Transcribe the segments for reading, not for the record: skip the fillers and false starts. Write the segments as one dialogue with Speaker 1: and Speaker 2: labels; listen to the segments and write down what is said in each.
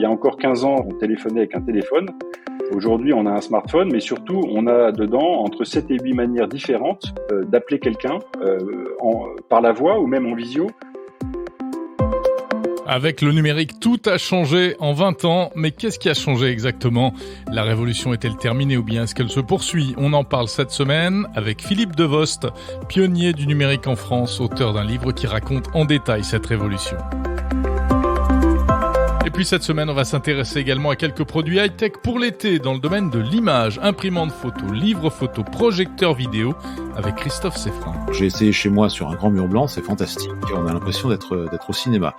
Speaker 1: y a encore 15 ans, on téléphonait avec un téléphone. Aujourd'hui, on a un smartphone, mais surtout, on a dedans entre 7 et 8 manières différentes d'appeler quelqu'un par la voix ou même en visio.
Speaker 2: Avec le numérique, tout a changé en 20 ans. Mais qu'est-ce qui a changé exactement ? La révolution est-elle terminée ou bien est-ce qu'elle se poursuit ? On en parle cette semaine avec Philippe Devost, pionnier du numérique en France, auteur d'un livre qui raconte en détail cette révolution. Et puis cette semaine, on va s'intéresser également à quelques produits high-tech pour l'été dans le domaine de l'image, imprimante photo, livre photo, projecteur vidéo avec Christophe Seffrin.
Speaker 3: J'ai essayé chez moi sur un grand mur blanc, c'est fantastique. On a l'impression d'être au cinéma.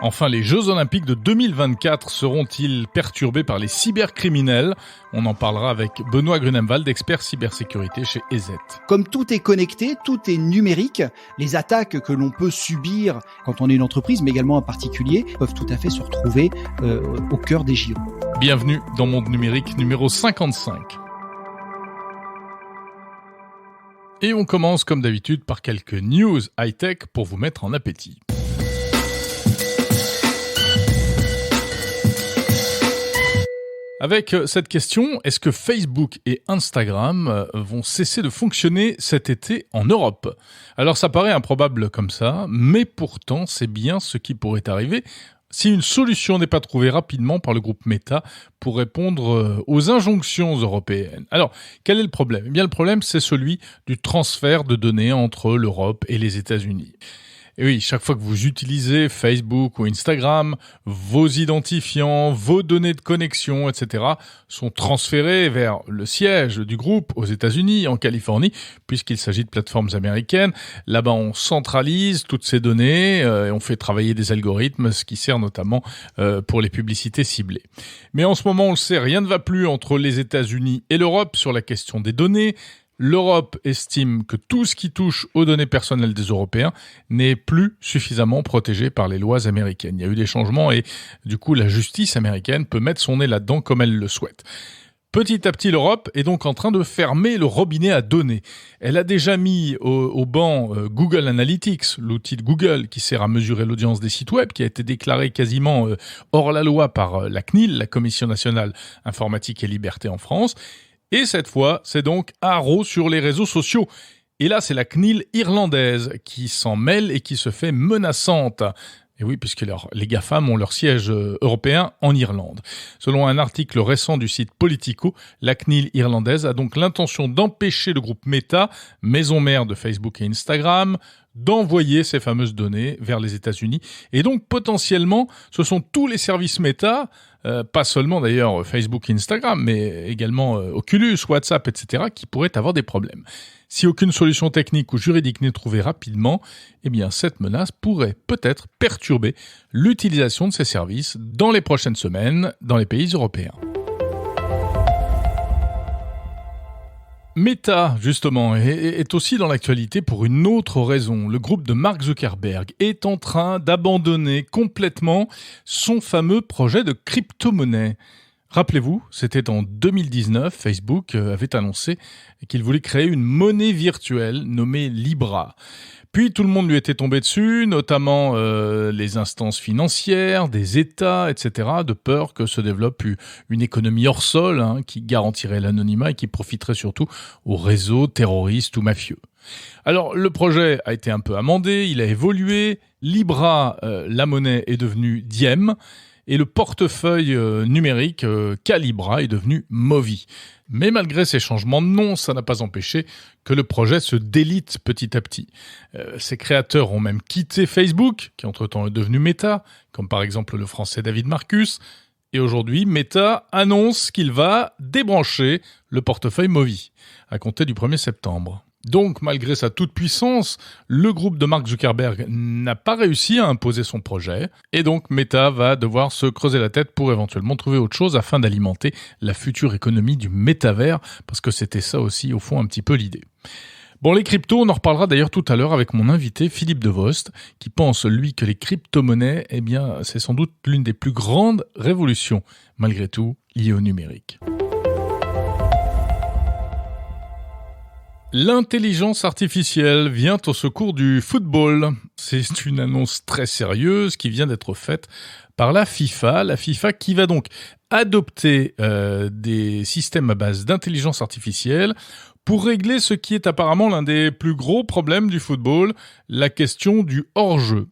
Speaker 2: Enfin, les Jeux Olympiques de 2024 seront-ils perturbés par les cybercriminels ? On en parlera avec Benoît Grunemwald, expert cybersécurité chez EZ.
Speaker 4: Comme tout est connecté, tout est numérique, les attaques que l'on peut subir quand on est une entreprise, mais également un particulier, peuvent tout à fait se retrouver au cœur des JO.
Speaker 2: Bienvenue dans Monde Numérique numéro 55. Et on commence comme d'habitude par quelques news high-tech pour vous mettre en appétit. Avec cette question, est-ce que Facebook et Instagram vont cesser de fonctionner cet été en Europe ? Alors ça paraît improbable comme ça, mais pourtant c'est bien ce qui pourrait arriver si une solution n'est pas trouvée rapidement par le groupe Meta pour répondre aux injonctions européennes. Alors, quel est le problème ? Eh bien, le problème, c'est celui du transfert de données entre l'Europe et les États-Unis. Et oui, chaque fois que vous utilisez Facebook ou Instagram, vos identifiants, vos données de connexion, etc. sont transférés vers le siège du groupe aux États-Unis, en Californie, puisqu'il s'agit de plateformes américaines. Là-bas, on centralise toutes ces données et on fait travailler des algorithmes, ce qui sert notamment pour les publicités ciblées. Mais en ce moment, on le sait, rien ne va plus entre les États-Unis et l'Europe sur la question des données. L'Europe estime que tout ce qui touche aux données personnelles des Européens n'est plus suffisamment protégé par les lois américaines. Il y a eu des changements et du coup la justice américaine peut mettre son nez là-dedans comme elle le souhaite. Petit à petit, l'Europe est donc en train de fermer le robinet à données. Elle a déjà mis au banc Google Analytics, l'outil de Google qui sert à mesurer l'audience des sites web, qui a été déclaré quasiment hors la loi par la CNIL, la Commission nationale informatique et liberté en France. Et cette fois, c'est donc haro sur les réseaux sociaux. Et là, c'est la CNIL irlandaise qui s'en mêle et qui se fait menaçante. Et oui, puisque les GAFAM ont leur siège européen en Irlande. Selon un article récent du site Politico, la CNIL irlandaise a donc l'intention d'empêcher le groupe Meta, maison mère de Facebook et Instagram, d'envoyer ces fameuses données vers les États-Unis. Et donc, potentiellement, ce sont tous les services Meta, pas seulement d'ailleurs Facebook et Instagram, mais également Oculus, WhatsApp, etc., qui pourraient avoir des problèmes. Si aucune solution technique ou juridique n'est trouvée rapidement, eh bien cette menace pourrait peut-être perturber l'utilisation de ces services dans les prochaines semaines dans les pays européens. Meta, justement, est aussi dans l'actualité pour une autre raison. Le groupe de Mark Zuckerberg est en train d'abandonner complètement son fameux projet de crypto-monnaie. Rappelez-vous, c'était en 2019, Facebook avait annoncé qu'il voulait créer une monnaie virtuelle nommée Libra. Puis tout le monde lui était tombé dessus, notamment les instances financières, des États, etc., de peur que se développe une économie hors sol qui garantirait l'anonymat et qui profiterait surtout aux réseaux terroristes ou mafieux. Alors le projet a été un peu amendé, il a évolué. Libra, la monnaie, est devenue Diem. Et le portefeuille numérique Calibra est devenu Movi. Mais malgré ces changements de nom, ça n'a pas empêché que le projet se délite petit à petit. Ses créateurs ont même quitté Facebook, qui entre-temps est devenu Meta, comme par exemple le français David Marcus. Et aujourd'hui, Meta annonce qu'il va débrancher le portefeuille Movi, à compter du 1er septembre. Donc, malgré sa toute-puissance, le groupe de Mark Zuckerberg n'a pas réussi à imposer son projet. Et donc, Meta va devoir se creuser la tête pour éventuellement trouver autre chose afin d'alimenter la future économie du métavers, parce que c'était ça aussi, au fond, un petit peu l'idée. Bon, les cryptos, on en reparlera d'ailleurs tout à l'heure avec mon invité Philippe Devost, qui pense, lui, que les crypto-monnaies, eh bien, c'est sans doute l'une des plus grandes révolutions, malgré tout, liées au numérique. L'intelligence artificielle vient au secours du football. C'est une annonce très sérieuse qui vient d'être faite par la FIFA. La FIFA qui va donc adopter des systèmes à base d'intelligence artificielle pour régler ce qui est apparemment l'un des plus gros problèmes du football, la question du hors-jeu.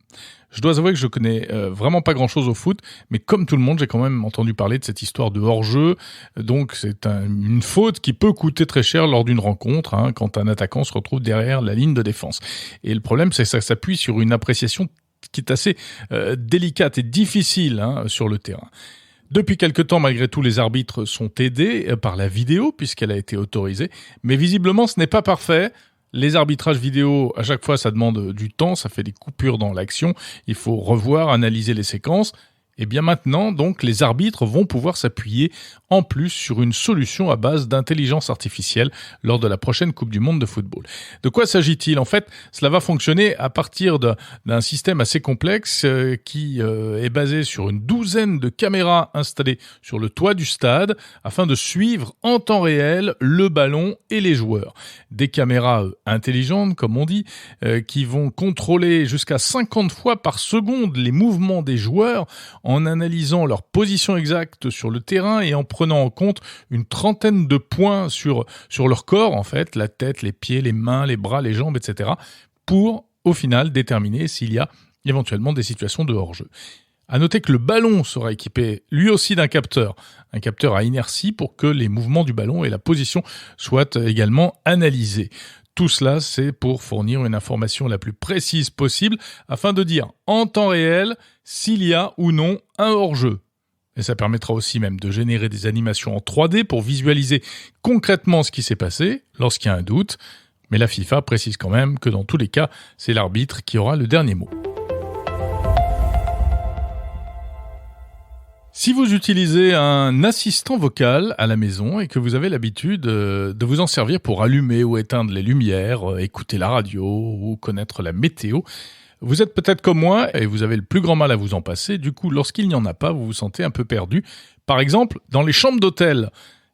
Speaker 2: Je dois avouer que je connais vraiment pas grand-chose au foot, mais comme tout le monde, j'ai quand même entendu parler de cette histoire de hors-jeu. Donc c'est une faute qui peut coûter très cher lors d'une rencontre, quand un attaquant se retrouve derrière la ligne de défense. Et le problème, c'est que ça s'appuie sur une appréciation qui est assez délicate et difficile sur le terrain. Depuis quelque temps, malgré tout, les arbitres sont aidés par la vidéo, puisqu'elle a été autorisée. Mais visiblement, ce n'est pas parfait. Les arbitrages vidéo, à chaque fois, ça demande du temps, ça fait des coupures dans l'action. Il faut revoir, analyser les séquences. Et bien maintenant, donc, les arbitres vont pouvoir s'appuyer en plus sur une solution à base d'intelligence artificielle lors de la prochaine Coupe du Monde de football. De quoi s'agit-il ? En fait, cela va fonctionner à partir d'un système assez complexe qui est basé sur une douzaine de caméras installées sur le toit du stade afin de suivre en temps réel le ballon et les joueurs. Des caméras intelligentes, comme on dit, qui vont contrôler jusqu'à 50 fois par seconde les mouvements des joueurs en analysant leur position exacte sur le terrain et en prenant en compte une trentaine de points sur leur corps, en fait, la tête, les pieds, les mains, les bras, les jambes, etc., pour, au final, déterminer s'il y a éventuellement des situations de hors-jeu. À noter que le ballon sera équipé, lui aussi, d'un capteur, un capteur à inertie pour que les mouvements du ballon et la position soient également analysés. Tout cela, c'est pour fournir une information la plus précise possible afin de dire en temps réel s'il y a ou non un hors-jeu. Et ça permettra aussi même de générer des animations en 3D pour visualiser concrètement ce qui s'est passé lorsqu'il y a un doute. Mais la FIFA précise quand même que dans tous les cas, c'est l'arbitre qui aura le dernier mot. Si vous utilisez un assistant vocal à la maison et que vous avez l'habitude de vous en servir pour allumer ou éteindre les lumières, écouter la radio ou connaître la météo, vous êtes peut-être comme moi et vous avez le plus grand mal à vous en passer. Du coup, lorsqu'il n'y en a pas, vous vous sentez un peu perdu. Par exemple, dans les chambres d'hôtel.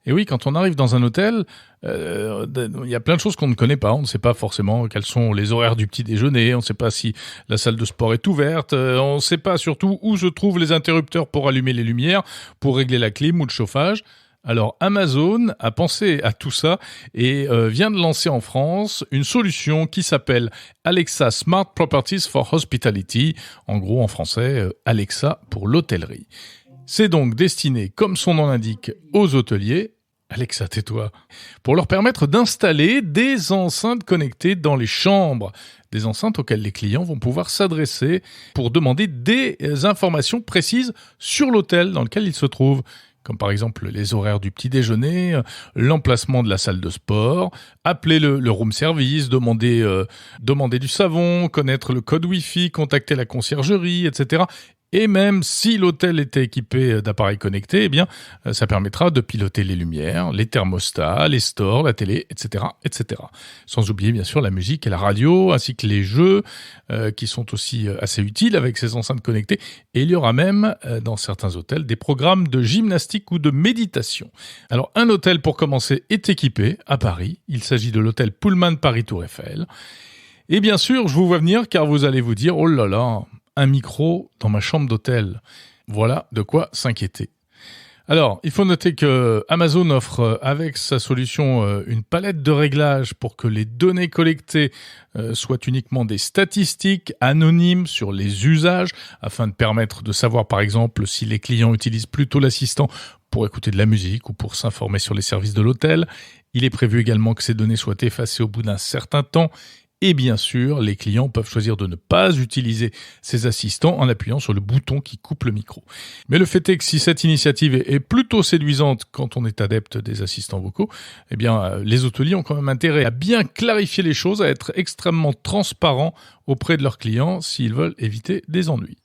Speaker 2: Et oui, quand on arrive dans un hôtel, il y a plein de choses qu'on ne connaît pas. On ne sait pas forcément quels sont les horaires du petit déjeuner. On ne sait pas si la salle de sport est ouverte. On ne sait pas surtout où se trouvent les interrupteurs pour allumer les lumières, pour régler la clim ou le chauffage. Alors Amazon a pensé à tout ça et vient de lancer en France une solution qui s'appelle Alexa Smart Properties for Hospitality. En gros, en français, Alexa pour l'hôtellerie. C'est donc destiné, comme son nom l'indique, aux hôteliers. Alexa, tais-toi. Pour leur permettre d'installer des enceintes connectées dans les chambres. Des enceintes auxquelles les clients vont pouvoir s'adresser pour demander des informations précises sur l'hôtel dans lequel ils se trouvent. Comme par exemple les horaires du petit déjeuner, l'emplacement de la salle de sport, appeler le room service, demander du savon, connaître le code Wi-Fi, contacter la conciergerie, etc. Et même si l'hôtel était équipé d'appareils connectés, eh bien, ça permettra de piloter les lumières, les thermostats, les stores, la télé, etc., etc. Sans oublier, bien sûr, la musique et la radio, ainsi que les jeux, qui sont aussi assez utiles avec ces enceintes connectées. Et il y aura même, dans certains hôtels, des programmes de gymnastique ou de méditation. Alors, un hôtel, pour commencer, est équipé à Paris. Il s'agit de l'hôtel Pullman Paris Tour Eiffel. Et bien sûr, je vous vois venir, car vous allez vous dire, oh là là, un micro dans ma chambre d'hôtel. Voilà de quoi s'inquiéter. Alors, il faut noter que Amazon offre avec sa solution une palette de réglages pour que les données collectées soient uniquement des statistiques anonymes sur les usages afin de permettre de savoir par exemple si les clients utilisent plutôt l'assistant pour écouter de la musique ou pour s'informer sur les services de l'hôtel. Il est prévu également que ces données soient effacées au bout d'un certain temps. Et bien sûr, les clients peuvent choisir de ne pas utiliser ces assistants en appuyant sur le bouton qui coupe le micro. Mais le fait est que si cette initiative est plutôt séduisante quand on est adepte des assistants vocaux, eh bien, les hôteliers ont quand même intérêt à bien clarifier les choses, à être extrêmement transparents auprès de leurs clients s'ils veulent éviter des ennuis.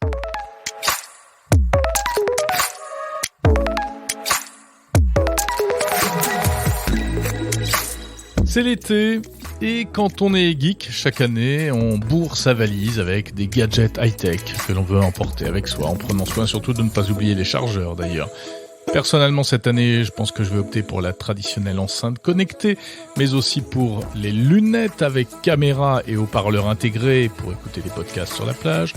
Speaker 2: C'est l'été. Et quand on est geek, chaque année, on bourre sa valise avec des gadgets high-tech que l'on veut emporter avec soi, en prenant soin surtout de ne pas oublier les chargeurs d'ailleurs. Personnellement, cette année, je pense que je vais opter pour la traditionnelle enceinte connectée, mais aussi pour les lunettes avec caméra et haut-parleurs intégrés pour écouter les podcasts sur la plage,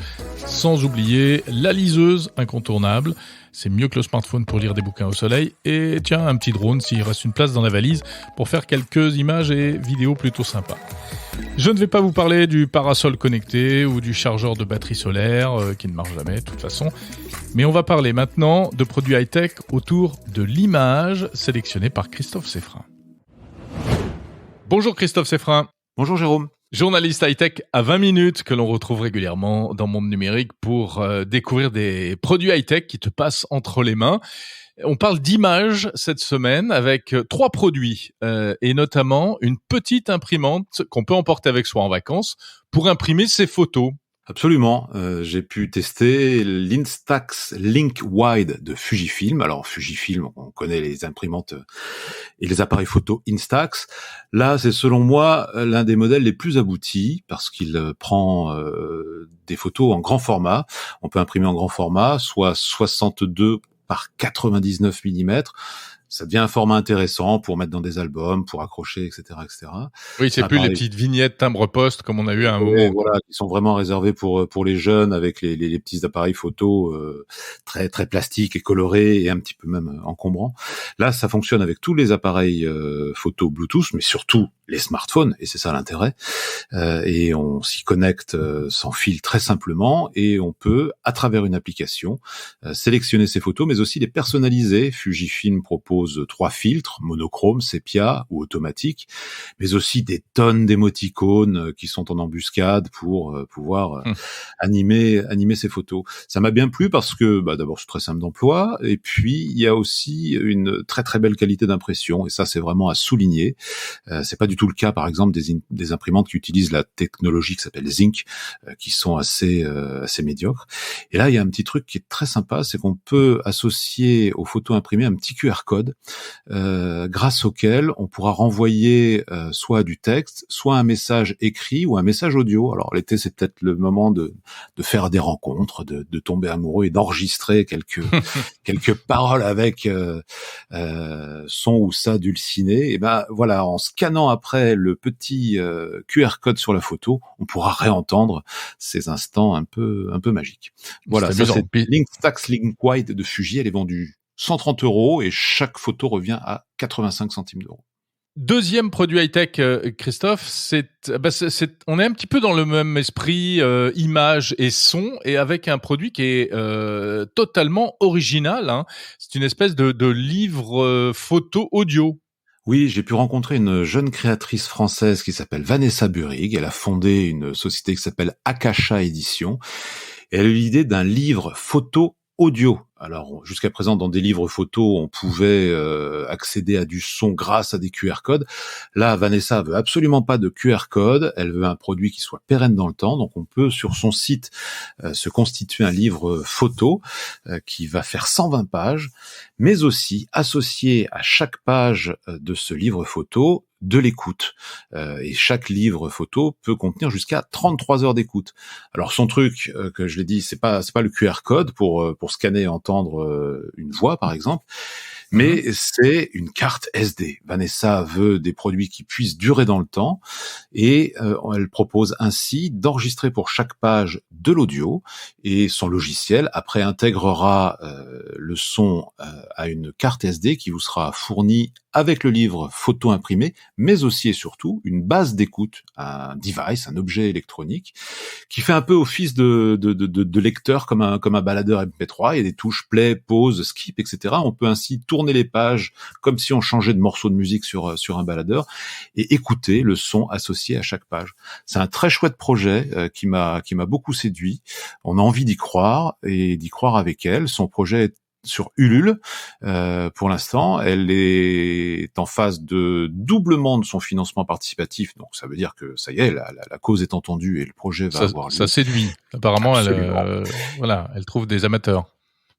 Speaker 2: sans oublier la liseuse incontournable. C'est mieux que le smartphone pour lire des bouquins au soleil. Et tiens, un petit drone s'il reste une place dans la valise pour faire quelques images et vidéos plutôt sympas. Je ne vais pas vous parler du parasol connecté ou du chargeur de batterie solaire qui ne marche jamais de toute façon. Mais on va parler maintenant de produits high-tech autour de l'image sélectionnée par Christophe Seffrin. Bonjour Christophe Seffrin.
Speaker 3: Bonjour Jérôme.
Speaker 2: Journaliste high-tech à 20 minutes que l'on retrouve régulièrement dans Monde Numérique pour découvrir des produits high-tech qui te passent entre les mains. On parle d'images cette semaine avec 3 produits et notamment une petite imprimante qu'on peut emporter avec soi en vacances pour imprimer ses photos.
Speaker 3: Absolument. J'ai pu tester l'Instax Link Wide de Fujifilm. Alors Fujifilm, on connaît les imprimantes et les appareils photo Instax. Là, c'est selon moi l'un des modèles les plus aboutis parce qu'il prend des photos en grand format. On peut imprimer en grand format, soit 62 par 99 mm. Ça devient un format intéressant pour mettre dans des albums, pour accrocher, etc., etc.
Speaker 2: Oui, c'est plus les petites vignettes timbre-poste comme on a eu à un moment.
Speaker 3: Voilà, qui sont vraiment réservés pour les jeunes avec les petits appareils photo très très plastiques et colorés et un petit peu même encombrants. Là, ça fonctionne avec tous les appareils photo Bluetooth, mais surtout les smartphones, et c'est ça l'intérêt. Et on s'y connecte sans fil très simplement, et on peut, à travers une application, sélectionner ses photos, mais aussi les personnaliser. Fujifilm propose 3 filtres, monochrome, sépia ou automatique, mais aussi des tonnes d'émoticônes qui sont en embuscade pour pouvoir animer ces photos. Ça m'a bien plu parce que d'abord c'est très simple d'emploi, et puis il y a aussi une très très belle qualité d'impression, et ça c'est vraiment à souligner. C'est pas du tout le cas par exemple des imprimantes qui utilisent la technologie qui s'appelle Zinc, qui sont assez médiocres. Et là il y a un petit truc qui est très sympa, c'est qu'on peut associer aux photos imprimées un petit QR code grâce auquel on pourra renvoyer soit du texte, soit un message écrit ou un message audio. Alors l'été, c'est peut-être le moment de faire des rencontres, de tomber amoureux et d'enregistrer quelques paroles avec son ou sa dulcinée. Et voilà, en scannant après le petit QR code sur la photo, on pourra réentendre ces instants un peu magiques. Voilà, ça c'est l'Instax Link Wide de Fuji. Elle est vendue 130 € et chaque photo revient à 85 centimes d'euros.
Speaker 2: Deuxième produit high-tech, Christophe, on est un petit peu dans le même esprit, image et son, et avec un produit qui est totalement original, hein. C'est une espèce de livre photo audio.
Speaker 3: Oui, j'ai pu rencontrer une jeune créatrice française qui s'appelle Vanessa Burig. Elle a fondé une société qui s'appelle Akasha Édition. Et elle a eu l'idée d'un livre photo audio. Alors, jusqu'à présent, dans des livres photos, on pouvait accéder à du son grâce à des QR codes. Là, Vanessa veut absolument pas de QR code. Elle veut un produit qui soit pérenne dans le temps. Donc, on peut, sur son site, se constituer un livre photo qui va faire 120 pages, mais aussi associer à chaque page de ce livre photo de l'écoute. Et chaque livre photo peut contenir jusqu'à 33 heures d'écoute. Alors son truc, que je l'ai dit, c'est pas le QR code pour scanner et entendre une voix par exemple, mais c'est une carte SD. Vanessa veut des produits qui puissent durer dans le temps, et elle propose ainsi d'enregistrer pour chaque page de l'audio, et son logiciel après intégrera le son à une carte SD qui vous sera fournie avec le livre photo imprimé, mais aussi et surtout une base d'écoute, un device, un objet électronique qui fait un peu office de lecteur comme un baladeur MP3. Il y a des touches play, pause, skip, etc. On peut ainsi tourner les pages comme si on changeait de morceau de musique sur un baladeur et écouter le son associé à chaque page. C'est un très chouette projet qui m'a beaucoup séduit. On a envie d'y croire et d'y croire avec elle. Son projet est sur Ulule pour l'instant. Elle est en phase de doublement de son financement participatif, donc ça veut dire que ça y est, la cause est entendue et le projet va avoir lieu.
Speaker 2: Ça séduit. Apparemment, elle trouve des amateurs.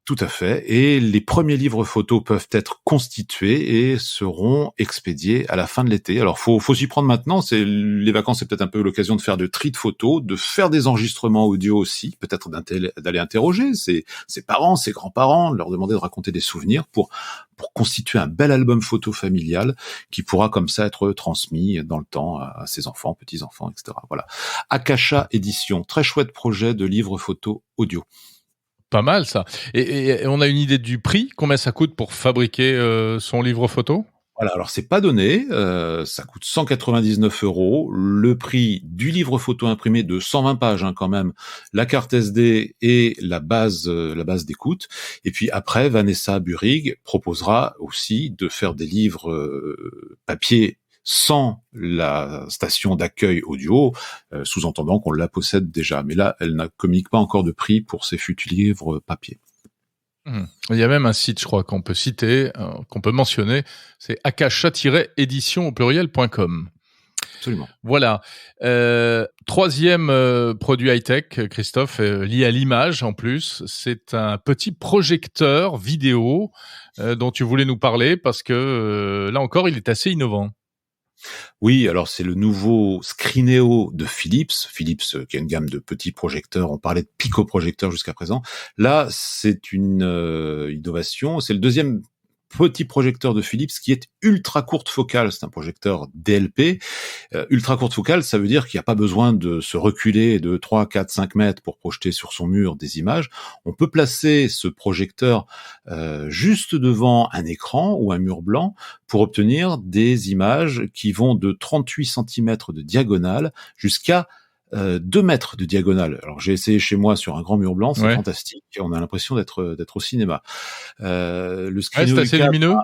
Speaker 3: Tout à fait. Et les premiers livres photos peuvent être constitués et seront expédiés à la fin de l'été. Alors, faut s'y prendre maintenant. Les vacances, c'est peut-être un peu l'occasion de faire de tri de photos, de faire des enregistrements audio aussi, peut-être d'aller interroger ses parents, ses grands-parents, de leur demander de raconter des souvenirs pour constituer un bel album photo familial qui pourra comme ça être transmis dans le temps à ses enfants, petits-enfants, etc. Voilà. Akasha Édition, très chouette projet de livre photo audio.
Speaker 2: Pas mal ça. Et on a une idée du prix? Combien ça coûte pour fabriquer son livre photo?
Speaker 3: Voilà, alors c'est pas donné, ça coûte 199 €, le prix du livre photo imprimé de 120 pages quand même, la carte SD et la base d'écoute. Et puis après, Vanessa Burig proposera aussi de faire des livres papier sans la station d'accueil audio, sous-entendant qu'on la possède déjà. Mais là, elle n'a communique pas encore de prix pour ses futurs livres papier.
Speaker 2: Il y a même un site, je crois, qu'on peut citer, qu'on peut mentionner, c'est akasha-édition au pluriel.com.
Speaker 3: Absolument.
Speaker 2: Voilà. Troisième produit high-tech, Christophe, lié à l'image en plus, c'est un petit projecteur vidéo dont tu voulais nous parler parce que là encore, il est assez innovant.
Speaker 3: Oui, alors c'est le nouveau Screeneo de Philips. Philips qui a une gamme de petits projecteurs. On parlait de picoprojecteurs jusqu'à présent. Là, c'est une innovation. C'est le deuxième petit projecteur de Philips qui est ultra courte focale. C'est un projecteur DLP. Ultra courte focale, ça veut dire qu'il n'y a pas besoin de se reculer de 3, 4, 5 mètres pour projeter sur son mur des images. On peut placer ce projecteur juste devant un écran ou un mur blanc pour obtenir des images qui vont de 38 cm de diagonale jusqu'à 2 mètres de diagonale. Alors j'ai essayé chez moi sur un grand mur blanc, c'est fantastique. On a l'impression d'être au cinéma. Le Screeneo
Speaker 2: c'est assez lumineux.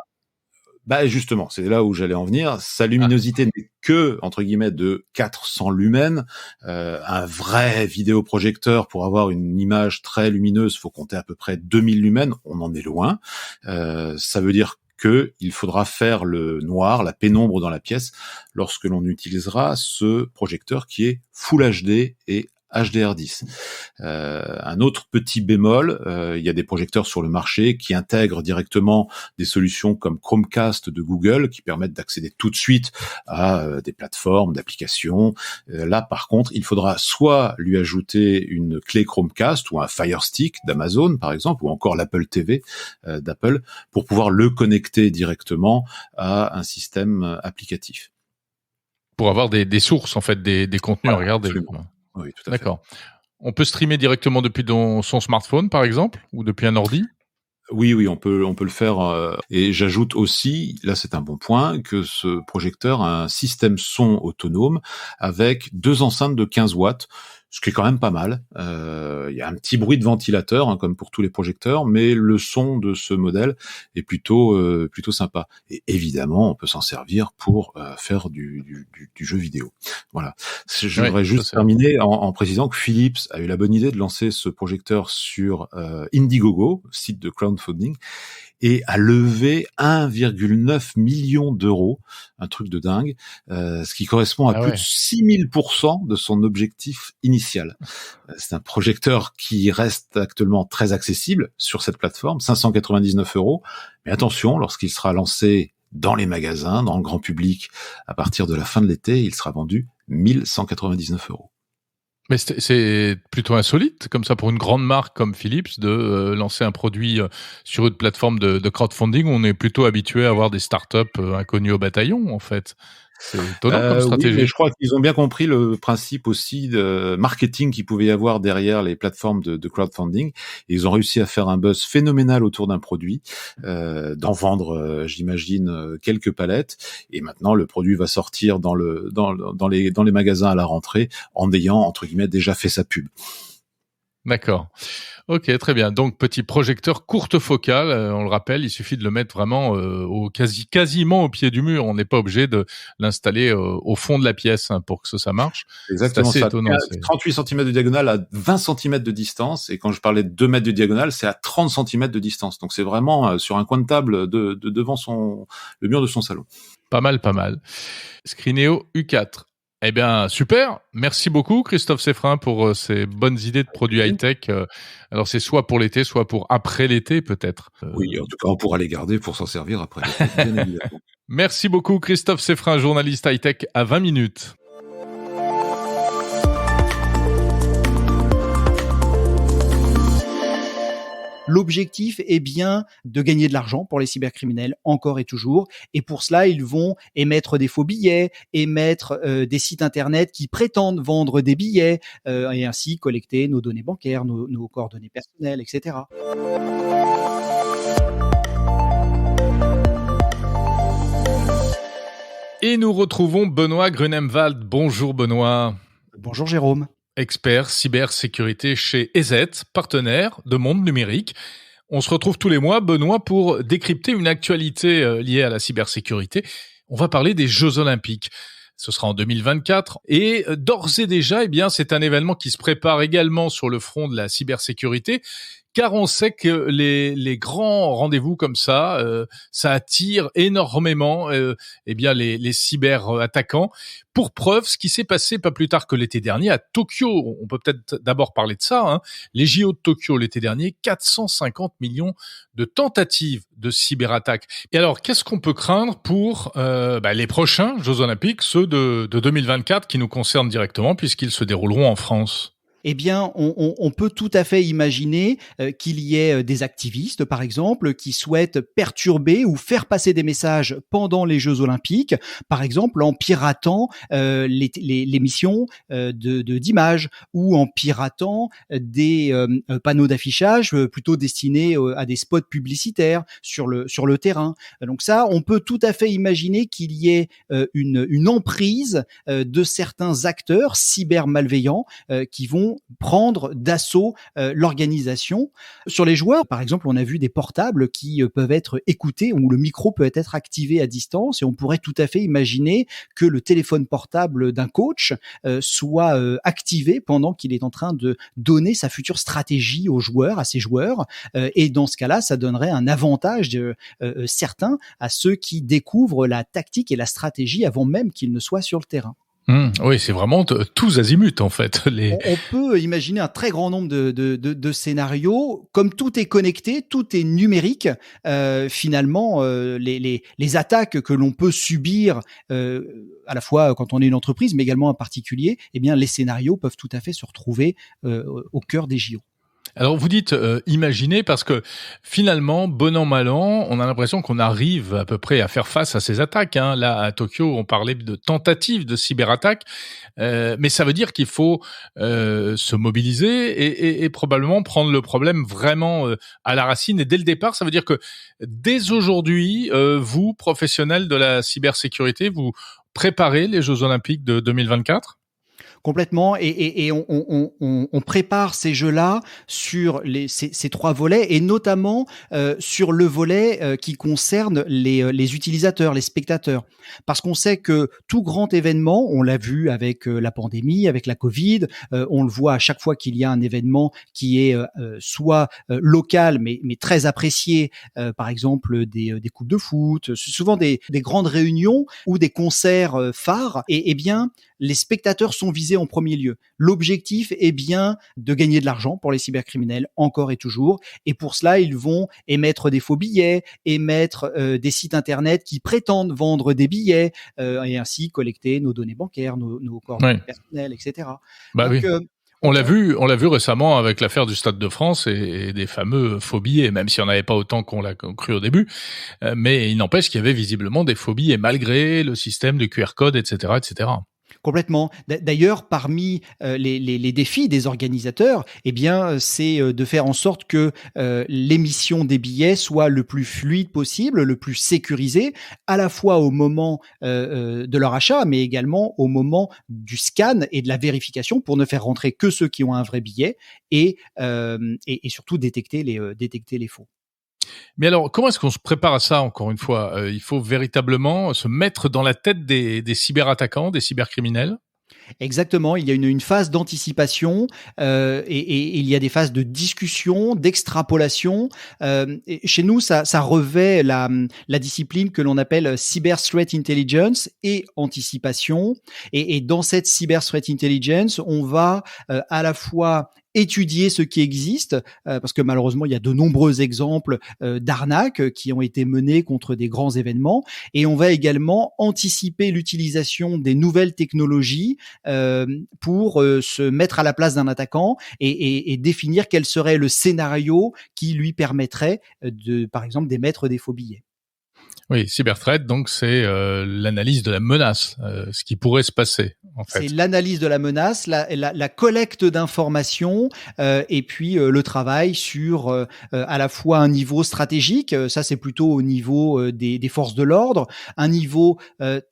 Speaker 3: Bah justement, c'est là où j'allais en venir. Sa luminosité n'est que entre guillemets de 400 lumens. Un vrai vidéoprojecteur pour avoir une image très lumineuse, faut compter à peu près 2000 lumens. On en est loin. Ça veut dire il faudra faire le noir, la pénombre dans la pièce lorsque l'on utilisera ce projecteur qui est Full HD et HDR10. Un autre petit bémol, il y a des projecteurs sur le marché qui intègrent directement des solutions comme Chromecast de Google qui permettent d'accéder tout de suite à des plateformes d'applications. Là, par contre, il faudra soit lui ajouter une clé Chromecast ou un Fire Stick d'Amazon, par exemple, ou encore l'Apple TV d'Apple pour pouvoir le connecter directement à un système applicatif.
Speaker 2: Pour avoir des sources, en fait, des contenus à regarder.
Speaker 3: Absolument. Oui, tout à fait.
Speaker 2: D'accord. On peut streamer directement depuis son smartphone, par exemple, ou depuis un ordi?
Speaker 3: Oui, on peut le faire. Et j'ajoute aussi, là c'est un bon point, que ce projecteur a un système son autonome avec 2 enceintes de 15 watts, ce qui est quand même pas mal. Il y a un petit bruit de ventilateur, comme pour tous les projecteurs, mais le son de ce modèle est plutôt sympa. Et évidemment, on peut s'en servir pour faire du jeu vidéo. Voilà. Je voudrais juste terminer en précisant que Philips a eu la bonne idée de lancer ce projecteur sur Indiegogo, site de crowdfunding, et a levé 1,9 million d'euros, un truc de dingue, ce qui correspond à plus de 6000% de son objectif initial. C'est un projecteur qui reste actuellement très accessible sur cette plateforme, 599 €. Mais attention, lorsqu'il sera lancé dans les magasins, dans le grand public, à partir de la fin de l'été, il sera vendu 1199 €.
Speaker 2: Mais c'est plutôt insolite, comme ça, pour une grande marque comme Philips, de lancer un produit sur une plateforme de crowdfunding où on est plutôt habitué à avoir des startups inconnues au bataillon, en fait. C'est étonnant comme stratégie.
Speaker 3: Oui, mais je crois qu'ils ont bien compris le principe aussi de marketing qu'il pouvait y avoir derrière les plateformes de crowdfunding. Et ils ont réussi à faire un buzz phénoménal autour d'un produit, d'en vendre, j'imagine, quelques palettes. Et maintenant, le produit va sortir dans les magasins à la rentrée en ayant, entre guillemets, déjà fait sa pub.
Speaker 2: D'accord. Ok, très bien. Donc, petit projecteur courte focale, on le rappelle, il suffit de le mettre vraiment quasiment au pied du mur. On n'est pas obligé de l'installer au fond de la pièce pour que ça marche.
Speaker 3: Exactement,
Speaker 2: c'est assez étonnant.
Speaker 3: 38 cm de diagonale à 20 cm de distance. Et quand je parlais de 2 mètres de diagonale, c'est à 30 cm de distance. Donc, c'est vraiment sur un coin de table devant le mur de son salon.
Speaker 2: Pas mal. Screeneo U4. Eh bien, super. Merci beaucoup, Christophe Seffrin, pour ces bonnes idées de produits high-tech. Alors, c'est soit pour l'été, soit pour après l'été, peut-être.
Speaker 3: Oui, en tout cas, on pourra les garder pour s'en servir après l'été, bien évidemment.
Speaker 2: Merci beaucoup, Christophe Seffrin, journaliste high-tech à 20 minutes.
Speaker 4: L'objectif est bien de gagner de l'argent pour les cybercriminels, encore et toujours. Et pour cela, ils vont émettre des faux billets, émettre des sites internet qui prétendent vendre des billets et ainsi collecter nos données bancaires, nos coordonnées personnelles, etc.
Speaker 2: Et nous retrouvons Benoît Grunemwald. Bonjour Benoît.
Speaker 4: Bonjour Jérôme.
Speaker 2: Expert cybersécurité chez EZ, partenaire de Monde Numérique. On se retrouve tous les mois, Benoît, pour décrypter une actualité liée à la cybersécurité. On va parler des Jeux Olympiques. Ce sera en 2024. Et d'ores et déjà, c'est un événement qui se prépare également sur le front de la cybersécurité, car on sait que les grands rendez-vous comme ça attire énormément les cyber-attaquants. Pour preuve, ce qui s'est passé pas plus tard que l'été dernier à Tokyo, on peut peut-être d'abord parler de ça, les JO de Tokyo l'été dernier, 450 millions de tentatives de cyberattaques. Et alors, qu'est-ce qu'on peut craindre pour les prochains Jeux Olympiques, ceux de 2024 qui nous concernent directement puisqu'ils se dérouleront en France ?
Speaker 4: Eh bien, on peut tout à fait imaginer qu'il y ait des activistes, par exemple, qui souhaitent perturber ou faire passer des messages pendant les Jeux Olympiques, par exemple en piratant les missions d'images ou en piratant des panneaux d'affichage plutôt destinés à des spots publicitaires sur le terrain. Donc ça, on peut tout à fait imaginer qu'il y ait une emprise de certains acteurs cybermalveillants qui vont prendre d'assaut l'organisation. Sur les joueurs, par exemple, on a vu des portables qui peuvent être écoutés, où le micro peut être activé à distance, et on pourrait tout à fait imaginer que le téléphone portable d'un coach soit activé pendant qu'il est en train de donner sa future stratégie aux joueurs, à ses joueurs, et dans ce cas-là, ça donnerait un avantage certain à ceux qui découvrent la tactique et la stratégie avant même qu'ils ne soient sur le terrain.
Speaker 2: Oui, c'est vraiment tous azimuts en fait.
Speaker 4: On peut imaginer un très grand nombre de scénarios. Comme tout est connecté, tout est numérique. Finalement, les attaques que l'on peut subir, à la fois quand on est une entreprise, mais également un particulier, les scénarios peuvent tout à fait se retrouver au cœur des JO.
Speaker 2: Alors vous dites imaginer parce que finalement, bon an mal an, on a l'impression qu'on arrive à peu près à faire face à ces attaques. Là, à Tokyo, on parlait de tentatives de cyberattaque, mais ça veut dire qu'il faut se mobiliser et probablement prendre le problème vraiment à la racine. Et dès le départ, ça veut dire que dès aujourd'hui, vous, professionnels de la cybersécurité, vous préparez les Jeux Olympiques de 2024 ?
Speaker 4: Complètement, et on prépare ces jeux-là sur ces trois volets, et notamment sur le volet qui concerne les utilisateurs, les spectateurs, parce qu'on sait que tout grand événement, on l'a vu avec la pandémie, avec la Covid, on le voit à chaque fois qu'il y a un événement qui est soit local mais très apprécié, par exemple des coupes de foot, souvent des grandes réunions ou des concerts phares, et bien les spectateurs sont visés en premier lieu. L'objectif est bien de gagner de l'argent pour les cybercriminels, encore et toujours. Et pour cela, ils vont émettre des faux billets, émettre des sites internet qui prétendent vendre des billets et ainsi collecter nos données bancaires, nos coordonnées personnelles, etc.
Speaker 2: Donc, oui. On l'a vu récemment avec l'affaire du Stade de France et des fameux faux billets, même s'il n'y en avait pas autant qu'on l'a cru au début. Mais il n'empêche qu'il y avait visiblement des faux billets malgré le système de QR code, etc., etc.
Speaker 4: Complètement. D'ailleurs, parmi les défis des organisateurs, c'est de faire en sorte que l'émission des billets soit le plus fluide possible, le plus sécurisé, à la fois au moment de leur achat, mais également au moment du scan et de la vérification pour ne faire rentrer que ceux qui ont un vrai billet et surtout détecter les faux.
Speaker 2: Mais alors, comment est-ce qu'on se prépare à ça, encore une fois ? Il faut véritablement se mettre dans la tête des cyberattaquants, des cybercriminels ?
Speaker 4: Exactement, il y a une phase d'anticipation et il y a des phases de discussion, d'extrapolation. Et chez nous, ça revêt la discipline que l'on appelle Cyber Threat Intelligence et anticipation. Et dans cette Cyber Threat Intelligence, on va à la fois étudier ce qui existe, parce que malheureusement, il y a de nombreux exemples d'arnaques qui ont été menées contre des grands événements. Et on va également anticiper l'utilisation des nouvelles technologies pour se mettre à la place d'un attaquant et définir quel serait le scénario qui lui permettrait par exemple, d'émettre des faux billets.
Speaker 2: Oui, cyberthreat, donc c'est l'analyse de la menace, ce qui pourrait se passer, en fait.
Speaker 4: C'est l'analyse de la menace, la collecte d'informations et puis le travail sur à la fois un niveau stratégique, ça c'est plutôt au niveau des forces de l'ordre, un niveau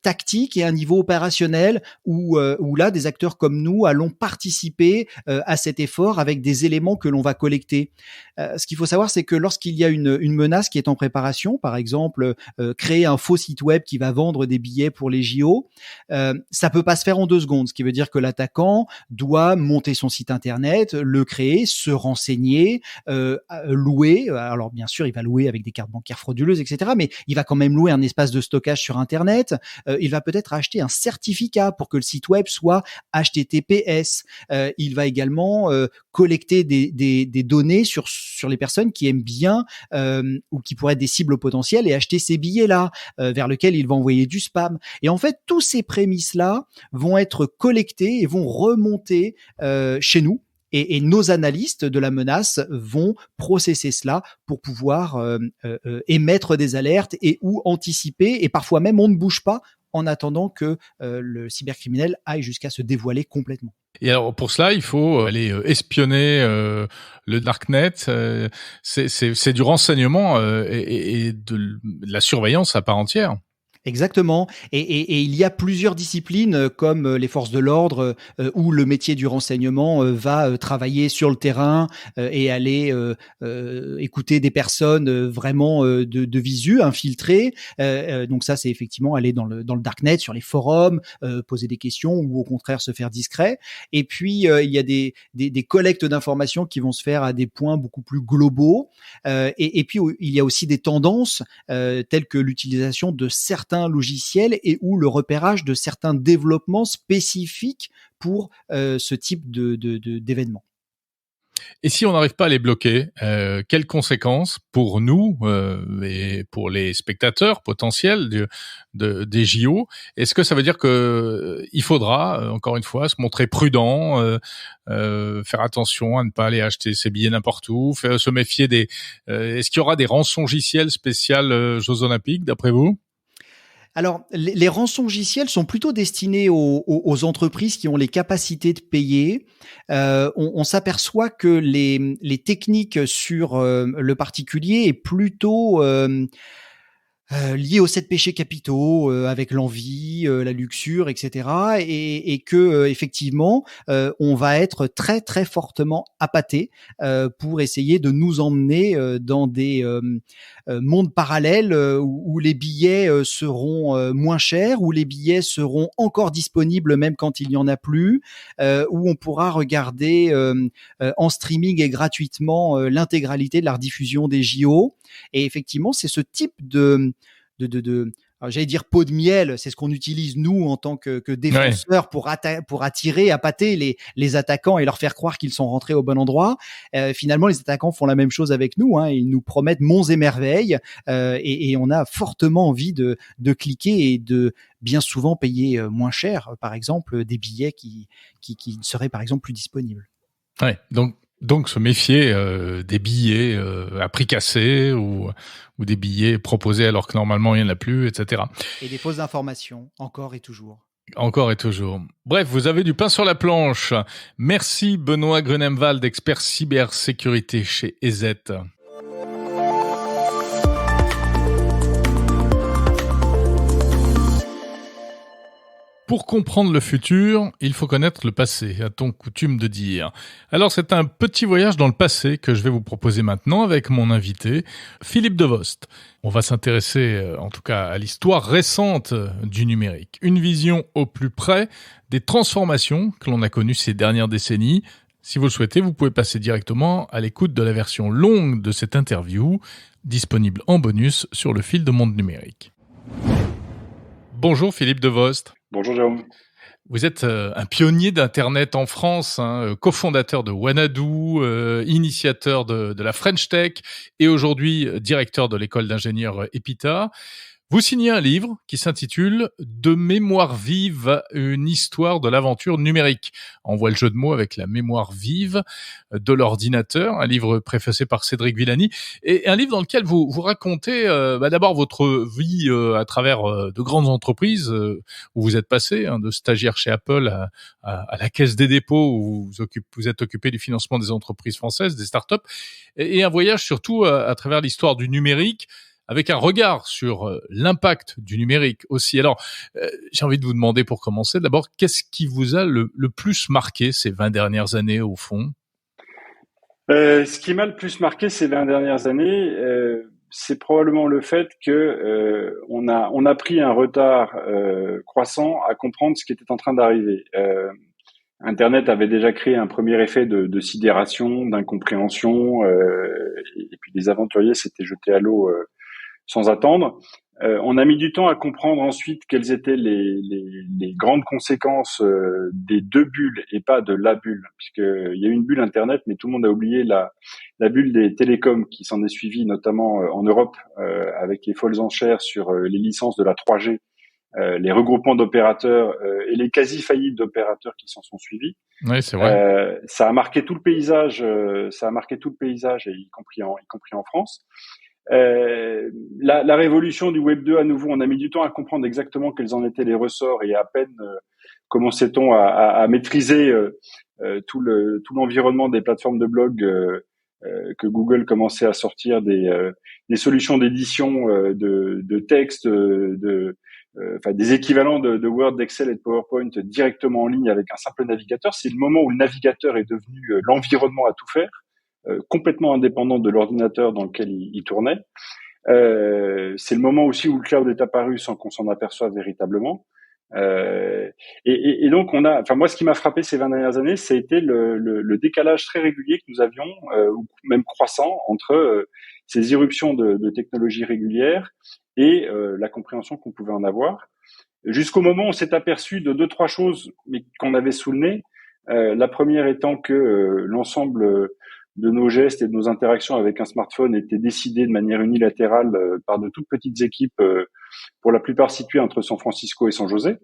Speaker 4: tactique et un niveau opérationnel où là des acteurs comme nous allons participer à cet effort avec des éléments que l'on va collecter. Ce qu'il faut savoir, c'est que lorsqu'il y a une menace qui est en préparation, par exemple créer un faux site web qui va vendre des billets pour les JO, ça peut pas se faire en 2 secondes, ce qui veut dire que l'attaquant doit monter son site internet, le créer, se renseigner, louer. Alors bien sûr, il va louer avec des cartes bancaires frauduleuses, etc. Mais il va quand même louer un espace de stockage sur Internet. Il va peut-être acheter un certificat pour que le site web soit HTTPS. Il va également collecter des données sur les personnes qui aiment bien ou qui pourraient être des cibles potentielles et acheter ces billets-là vers lesquels il va envoyer du spam. Et en fait, tous ces prémices-là vont être collectés et vont remonter chez nous. Et nos analystes de la menace vont processer cela pour pouvoir émettre des alertes et ou anticiper. Et parfois même, on ne bouge pas en attendant que le cybercriminel aille jusqu'à se dévoiler complètement.
Speaker 2: Et alors pour cela, il faut aller espionner le darknet. C'est du renseignement et de la surveillance à part entière.
Speaker 4: Exactement. Et il y a plusieurs disciplines comme les forces de l'ordre où le métier du renseignement va travailler sur le terrain et aller écouter des personnes vraiment de visu, infiltrées. Donc ça, c'est effectivement aller dans le darknet, sur les forums, poser des questions ou au contraire se faire discret. Et puis, il y a des collectes d'informations qui vont se faire à des points beaucoup plus globaux. Et puis, il y a aussi des tendances telles que l'utilisation de certains logiciels et ou le repérage de certains développements spécifiques pour ce type d'événements.
Speaker 2: Et si on n'arrive pas à les bloquer, quelles conséquences pour nous et pour les spectateurs potentiels des JO? Est-ce que ça veut dire que il faudra, encore une fois, se montrer prudent, faire attention à ne pas aller acheter ses billets n'importe où, se méfier est-ce qu'il y aura des rançongiciels spéciales Jeux Olympiques, d'après vous?
Speaker 4: Alors, les rançongiciels sont plutôt destinés aux entreprises qui ont les capacités de payer. On s'aperçoit que les techniques sur le particulier est plutôt lié aux 7 péchés capitaux, avec l'envie, la luxure, etc. Et que effectivement, on va être très très fortement appâté pour essayer de nous emmener dans des mondes parallèles où les billets seront moins chers, où les billets seront encore disponibles même quand il n'y en a plus, où on pourra regarder en streaming et gratuitement l'intégralité de la rediffusion des JO. Et effectivement, c'est ce type alors j'allais dire pot de miel, c'est ce qu'on utilise nous en tant que défenseurs pour attirer, appâter les attaquants et leur faire croire qu'ils sont rentrés au bon endroit. Finalement, les attaquants font la même chose avec nous. Ils nous promettent monts et merveilles et on a fortement envie de cliquer et de bien souvent payer moins cher, par exemple, des billets qui seraient par exemple plus disponibles.
Speaker 2: Ouais, donc se méfier des billets à prix cassé ou des billets proposés alors que normalement il n'y en a plus, etc.
Speaker 4: Et des fausses informations, encore et toujours.
Speaker 2: Encore et toujours. Bref, vous avez du pain sur la planche. Merci Benoît Grunemwald, expert cybersécurité chez EZ. Pour comprendre le futur, il faut connaître le passé, a-t-on coutume de dire. Alors c'est un petit voyage dans le passé que je vais vous proposer maintenant avec mon invité, Philippe Devost. On va s'intéresser en tout cas à l'histoire récente du numérique. Une vision au plus près des transformations que l'on a connues ces dernières décennies. Si vous le souhaitez, vous pouvez passer directement à l'écoute de la version longue de cette interview, disponible en bonus sur le fil de Monde Numérique. Bonjour Philippe Devost.
Speaker 1: Bonjour Jérôme.
Speaker 2: Vous êtes un pionnier d'Internet en France, cofondateur de Wanadoo, initiateur de la French Tech et aujourd'hui directeur de l'école d'ingénieurs EPITA. Vous signez un livre qui s'intitule « De mémoire vive, une histoire de l'aventure numérique ». On voit le jeu de mots avec la mémoire vive de l'ordinateur, un livre préfacé par Cédric Villani, et un livre dans lequel vous racontez d'abord votre vie à travers de grandes entreprises où vous êtes passé, de stagiaire chez Apple à la Caisse des dépôts où vous êtes occupé du financement des entreprises françaises, des startups, et un voyage surtout à travers l'histoire du numérique, avec un regard sur l'impact du numérique aussi. Alors, j'ai envie de vous demander pour commencer, d'abord, qu'est-ce qui vous a le plus marqué ces 20 dernières années, au fond ?
Speaker 1: Ce qui m'a le plus marqué ces 20 dernières années, c'est probablement le fait que on a pris un retard croissant à comprendre ce qui était en train d'arriver. Internet avait déjà créé un premier effet de sidération, d'incompréhension, et puis les aventuriers s'étaient jetés à l'eau sans attendre. On a mis du temps à comprendre ensuite quelles étaient les grandes conséquences des deux bulles et pas de la bulle, puisqu'il y a eu une bulle Internet, mais tout le monde a oublié la bulle des télécoms qui s'en est suivie, notamment en Europe, avec les folles enchères sur les licences de la 3G, les regroupements d'opérateurs et les quasi-faillites d'opérateurs qui s'en sont suivis.
Speaker 2: Oui, c'est vrai.
Speaker 1: Ça a marqué tout le paysage, et y compris en France. La révolution du Web 2, à nouveau, on a mis du temps à comprendre exactement quels en étaient les ressorts et à peine commençait-on à maîtriser tout l'environnement des plateformes de blog que Google commençait à sortir des solutions d'édition de texte, des équivalents de Word, d'Excel et de PowerPoint directement en ligne avec un simple navigateur. C'est le moment où le navigateur est devenu l'environnement à tout faire, complètement indépendant de l'ordinateur dans lequel il tournait. C'est le moment aussi où le cloud est apparu sans qu'on s'en aperçoive véritablement. Et donc moi, ce qui m'a frappé ces 20 dernières années, ça a été le décalage très régulier que nous avions, ou même croissant, entre ces irruptions de technologies régulières et la compréhension qu'on pouvait en avoir. Jusqu'au moment où on s'est aperçu de 2-3 choses, mais qu'on avait sous le nez. La première étant que l'ensemble de nos gestes et de nos interactions avec un smartphone étaient décidés de manière unilatérale par de toutes petites équipes, pour la plupart situées entre San Francisco et San José,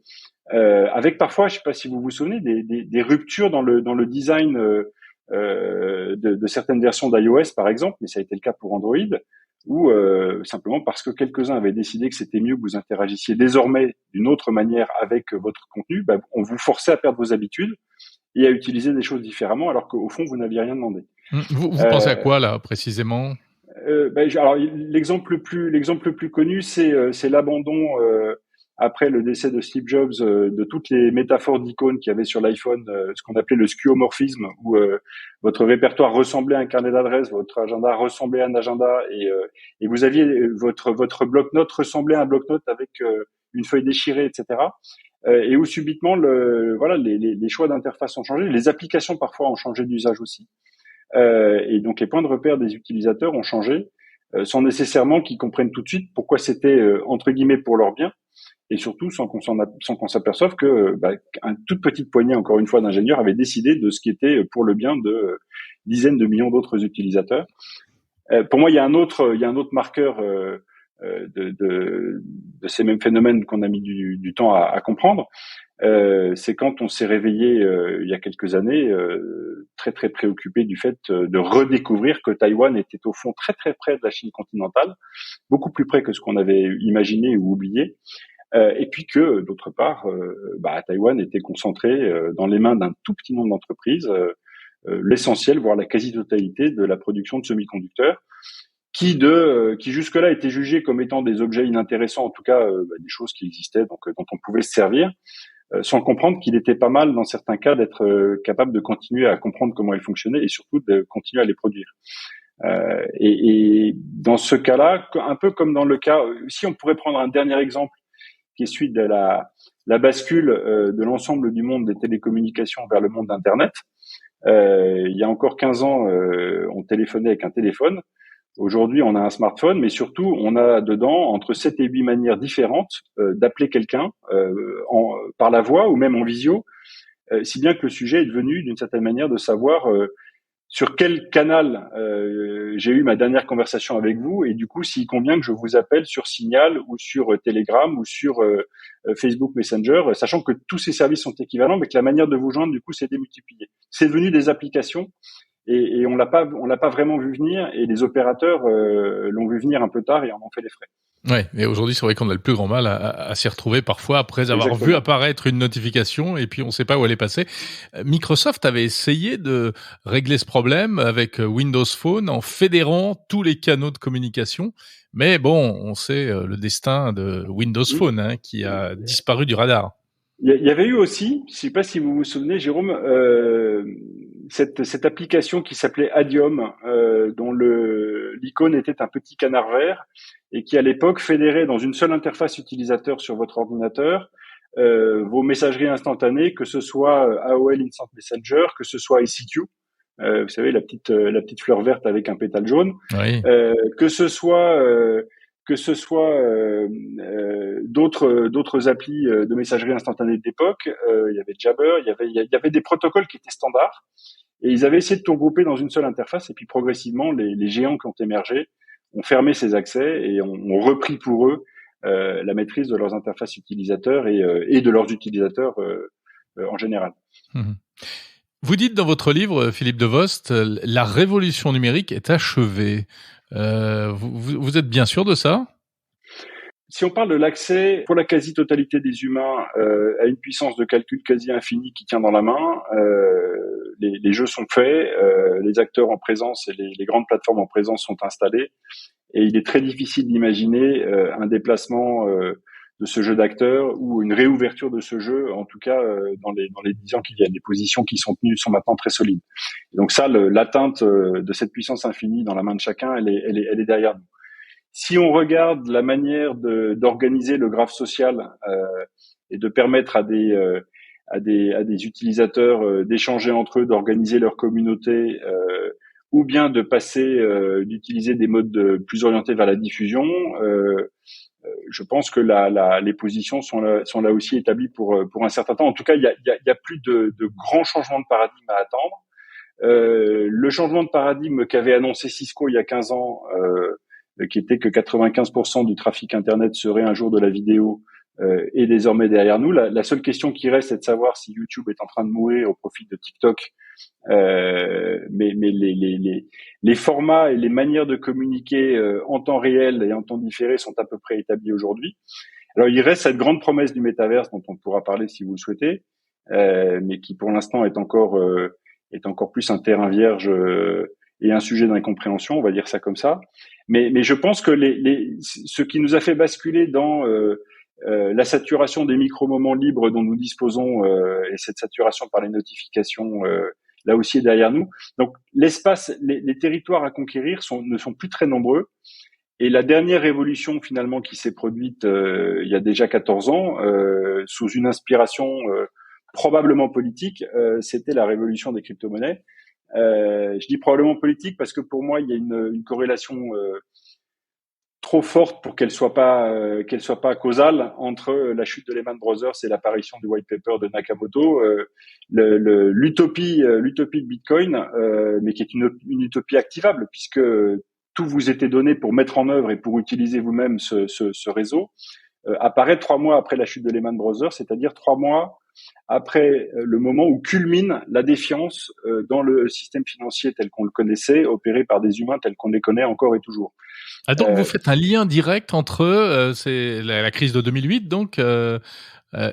Speaker 1: avec parfois, je ne sais pas si vous vous souvenez, des ruptures dans le design de certaines versions d'iOS, par exemple, mais ça a été le cas pour Android, ou simplement parce que quelques-uns avaient décidé que c'était mieux que vous interagissiez désormais d'une autre manière avec votre contenu, on vous forçait à perdre vos habitudes et à utiliser des choses différemment, alors qu'au fond, vous n'aviez rien demandé.
Speaker 2: Vous pensez à quoi, là, précisément ?
Speaker 1: Alors, l'exemple le plus connu, c'est l'abandon, après le décès de Steve Jobs, de toutes les métaphores d'icônes qu'il y avait sur l'iPhone, ce qu'on appelait le skeuomorphisme, où votre répertoire ressemblait à un carnet d'adresses, votre agenda ressemblait à un agenda, et vous aviez votre bloc-notes ressemblait à un bloc-notes avec une feuille déchirée, etc. Et où subitement les choix d'interface ont changé, les applications parfois ont changé d'usage aussi, et donc les points de repère des utilisateurs ont changé, sans nécessairement qu'ils comprennent tout de suite pourquoi c'était entre guillemets pour leur bien, et surtout sans qu'on s'aperçoive que une toute petite poignée, encore une fois, d'ingénieurs avait décidé de ce qui était pour le bien de dizaines de millions d'autres utilisateurs. Pour moi, il y a un autre marqueur de ces mêmes phénomènes qu'on a mis du temps à comprendre. C'est quand on s'est réveillé il y a quelques années, très très préoccupé du fait de redécouvrir que Taïwan était au fond très très près de la Chine continentale, beaucoup plus près que ce qu'on avait imaginé ou oublié, et puis que d'autre part, Taïwan était concentré dans les mains d'un tout petit nombre d'entreprises, l'essentiel, voire la quasi-totalité de la production de semi-conducteurs, qui jusque-là étaient jugés comme étant des objets inintéressants, en tout cas des choses qui existaient, donc dont on pouvait se servir, sans comprendre qu'il était pas mal dans certains cas d'être capable de continuer à comprendre comment elles fonctionnaient et surtout de continuer à les produire. Et dans ce cas-là, un peu comme dans le cas, si on pourrait prendre un dernier exemple qui est celui de la bascule de l'ensemble du monde des télécommunications vers le monde d'Internet. Il y a encore 15 ans, on téléphonait avec un téléphone. Aujourd'hui, on a un smartphone, mais surtout, on a dedans entre 7 et 8 manières différentes d'appeler quelqu'un par la voix ou même en visio, si bien que le sujet est devenu, d'une certaine manière, de savoir sur quel canal j'ai eu ma dernière conversation avec vous, et du coup, s'il convient que je vous appelle sur Signal ou sur Telegram ou sur Facebook Messenger, sachant que tous ces services sont équivalents, mais que la manière de vous joindre, du coup, s'est démultipliée. C'est devenu des applications. Et on l'a pas vraiment vu venir, et les opérateurs l'ont vu venir un peu tard et en ont fait les frais.
Speaker 2: Ouais, mais aujourd'hui, c'est vrai qu'on a le plus grand mal à s'y retrouver parfois après avoir
Speaker 1: Exactement.
Speaker 2: vu apparaître une notification et puis on ne sait pas où elle est passée. Microsoft avait essayé de régler ce problème avec Windows Phone en fédérant tous les canaux de communication. Mais bon, on sait le destin de Windows Phone qui a disparu du radar.
Speaker 1: Il y avait eu aussi, je ne sais pas si vous vous souvenez, Jérôme, cette application qui s'appelait Adium, dont l'icône était un petit canard vert et qui à l'époque fédérait dans une seule interface utilisateur sur votre ordinateur vos messageries instantanées, que ce soit AOL Instant Messenger, que ce soit ICQ, vous savez la petite fleur verte avec un pétale jaune,
Speaker 2: oui.
Speaker 1: que ce soit d'autres applis de messagerie instantanée d'époque. Il y avait Jabber, il y avait des protocoles qui étaient standards, et ils avaient essayé de tout regrouper dans une seule interface, et puis progressivement les géants qui ont émergé ont fermé ces accès et ont repris pour eux la maîtrise de leurs interfaces utilisateurs et de leurs utilisateurs en général.
Speaker 2: Vous dites dans votre livre, Philippe Devost, la révolution numérique est achevée. Vous êtes bien sûr de ça ?
Speaker 1: Si on parle de l'accès pour la quasi-totalité des humains à une puissance de calcul quasi infinie qui tient dans la main, les jeux sont faits, les acteurs en présence et les grandes plateformes en présence sont installées, et il est très difficile d'imaginer un déplacement de ce jeu d'acteurs ou une réouverture de ce jeu, en tout cas dans les 10 ans qui viennent. Les positions qui sont tenues sont maintenant très solides. Et donc ça, l'atteinte de cette puissance infinie dans la main de chacun, elle est derrière nous. Si on regarde la manière d'organiser le graphe social et de permettre à des utilisateurs d'échanger entre eux, d'organiser leur communauté, ou bien de passer d'utiliser des modes plus orientés vers la diffusion, je pense que les positions sont là aussi établies pour un certain temps. En tout cas, il y a plus de grands changements de paradigme à attendre. Le changement de paradigme qu'avait annoncé Cisco il y a 15 ans, qui était que 95% du trafic Internet serait un jour de la vidéo, est désormais derrière nous. La seule question qui reste est de savoir si YouTube est en train de mourir au profit de TikTok. Mais les formats et les manières de communiquer en temps réel et en temps différé sont à peu près établis aujourd'hui. Alors il reste cette grande promesse du métaverse dont on pourra parler si vous le souhaitez, mais qui pour l'instant est encore plus un terrain vierge et un sujet d'incompréhension, on va dire ça comme ça. Mais je pense que ce qui nous a fait basculer dans la saturation des micro-moments libres dont nous disposons, et cette saturation par les notifications, là aussi est derrière nous. Donc l'espace, les territoires à conquérir ne sont plus très nombreux. Et la dernière révolution finalement qui s'est produite il y a déjà 14 ans, sous une inspiration probablement politique, c'était la révolution des crypto-monnaies. Je dis probablement politique parce que pour moi il y a une corrélation trop forte pour qu'elle soit pas causale entre la chute de Lehman Brothers et l'apparition du white paper de Nakamoto. L'utopie de Bitcoin, mais qui est une utopie activable puisque tout vous était donné pour mettre en œuvre et pour utiliser vous-même ce réseau, apparaît 3 mois après la chute de Lehman Brothers, c'est-à-dire 3 mois après le moment où culmine la défiance dans le système financier tel qu'on le connaissait, opéré par des humains tels qu'on les connaît encore et toujours.
Speaker 2: Ah donc vous faites un lien direct entre c'est la crise de 2008 donc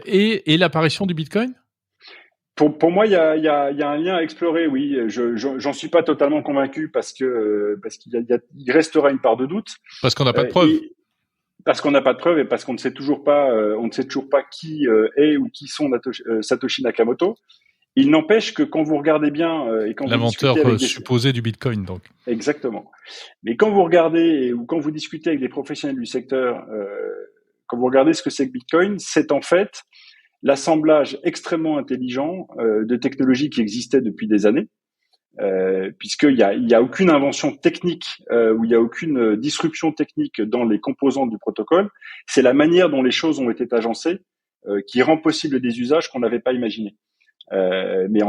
Speaker 2: et l'apparition du Bitcoin ?
Speaker 1: Pour moi, il y a un lien à explorer, oui. J'en suis pas totalement convaincu parce qu'il restera une part de doute.
Speaker 2: Parce qu'on n'a pas de preuves.
Speaker 1: Parce qu'on n'a pas de preuves et parce qu'on ne sait toujours pas qui est ou qui sont Satoshi Nakamoto. Il n'empêche que quand vous regardez bien et quand
Speaker 2: l'inventeur
Speaker 1: vous discutez avec
Speaker 2: supposé du Bitcoin, donc.
Speaker 1: Exactement. Mais quand vous regardez ou quand vous discutez avec des professionnels du secteur, quand vous regardez ce que c'est que Bitcoin, c'est en fait l'assemblage extrêmement intelligent de technologies qui existaient depuis des années, puisqu'il y a aucune invention technique ou il y a aucune disruption technique dans les composants du protocole. C'est la manière dont les choses ont été agencées qui rend possible des usages qu'on n'avait pas imaginés. Mais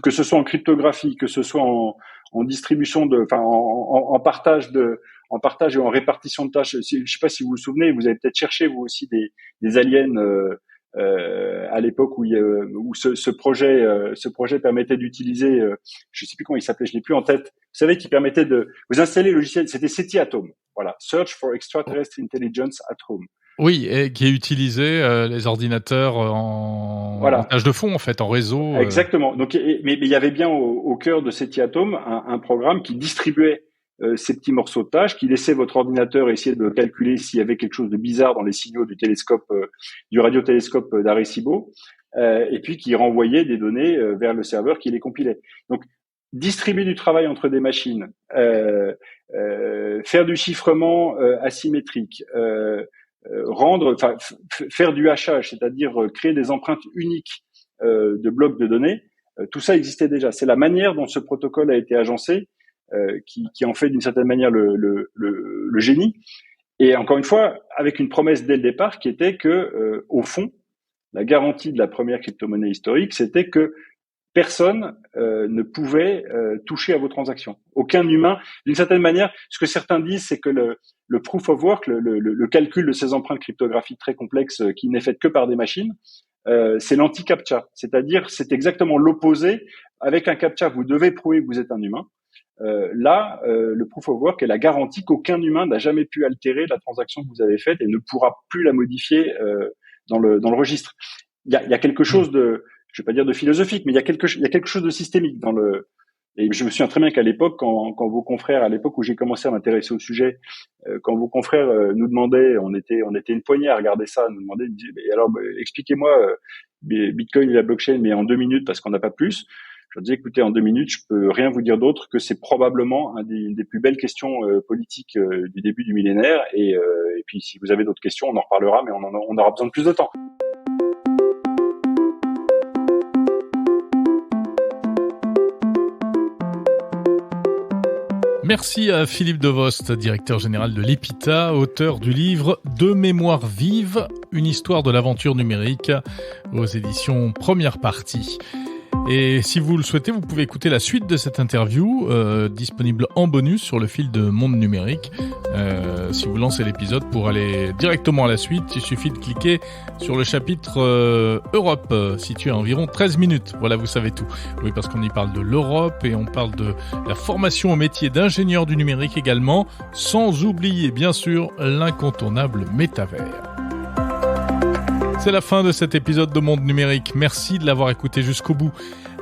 Speaker 1: que ce soit en cryptographie, que ce soit en distribution en partage et en répartition de tâches. Je sais pas si vous vous souvenez, vous avez peut-être cherché vous aussi des aliens à l'époque où ce projet permettait d'utiliser, je sais plus comment il s'appelait, je l'ai plus en tête. Vous savez, qui permettait de vous installer le logiciel. C'était SETI Atom. Voilà, Search for Extraterrestrial Intelligence at Home.
Speaker 2: Oui, et qui utilisait les ordinateurs en tâche de fond, en fait, en réseau.
Speaker 1: Exactement. Donc, mais il y avait bien au cœur de SETI Atom un programme qui distribuait ces petits morceaux de tâches, qui laissait votre ordinateur essayer de calculer s'il y avait quelque chose de bizarre dans les signaux du télescope, du radiotélescope d'Arecibo, et puis qui renvoyait des données vers le serveur qui les compilait. Donc, distribuer du travail entre des machines, faire du chiffrement asymétrique, faire du hachage, c'est-à-dire créer des empreintes uniques de blocs de données, tout ça existait déjà. C'est la manière dont ce protocole a été agencé qui en fait d'une certaine manière le génie. Et encore une fois, avec une promesse dès le départ qui était que, au fond, la garantie de la première crypto-monnaie historique, c'était que personne ne pouvait toucher à vos transactions. Aucun humain. D'une certaine manière, ce que certains disent, c'est que le proof of work, le calcul de ces empreintes cryptographiques très complexes qui n'est fait que par des machines, c'est l'anti-captcha. C'est-à-dire, c'est exactement l'opposé. Avec un captcha, vous devez prouver que vous êtes un humain. Le proof of work est la garantie qu'aucun humain n'a jamais pu altérer la transaction que vous avez faite et ne pourra plus la modifier dans le registre. Il y a quelque chose de, je vais pas dire de philosophique, mais il y a quelque chose de systémique dans le. Et je me souviens très bien qu'à l'époque, quand vos confrères, à l'époque où j'ai commencé à m'intéresser au sujet, quand vos confrères nous demandaient, on était une poignée à regarder ça, nous demandaient, ils disaient, mais alors expliquez-moi Bitcoin et la blockchain, mais en 2 minutes parce qu'on n'a pas plus. Je leur disais, écoutez, en 2 minutes, je peux rien vous dire d'autre que c'est probablement une des plus belles questions politiques du début du millénaire. Et puis, si vous avez d'autres questions, on en reparlera, mais on aura besoin de plus de temps.
Speaker 2: Merci à Philippe Devost, directeur général de l'EPITA, auteur du livre « De mémoire vive, une histoire de l'aventure numérique » aux éditions Première Partie. Et si vous le souhaitez, vous pouvez écouter la suite de cette interview, disponible en bonus sur le fil de Monde Numérique. Si vous lancez l'épisode pour aller directement à la suite, il suffit de cliquer sur le chapitre Europe, situé à environ 13 minutes. Voilà, vous savez tout. Oui, parce qu'on y parle de l'Europe et on parle de la formation au métier d'ingénieur du numérique également, sans oublier bien sûr l'incontournable métavers. C'est la fin de cet épisode de Monde Numérique. Merci de l'avoir écouté jusqu'au bout.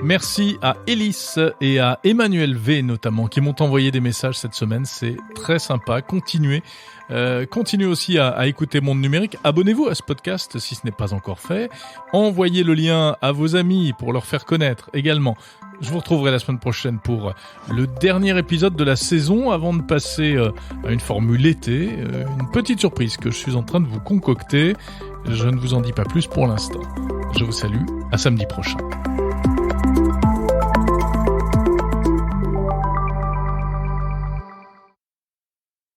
Speaker 2: Merci à Élise et à Emmanuel V notamment qui m'ont envoyé des messages cette semaine. C'est très sympa. Continuez. Continuez aussi à écouter Monde Numérique. Abonnez-vous à ce podcast si ce n'est pas encore fait. Envoyez le lien à vos amis pour leur faire connaître également. Je vous retrouverai la semaine prochaine pour le dernier épisode de la saison avant de passer à une formule été. Une petite surprise que je suis en train de vous concocter. Je ne vous en dis pas plus pour l'instant. Je vous salue. À samedi prochain.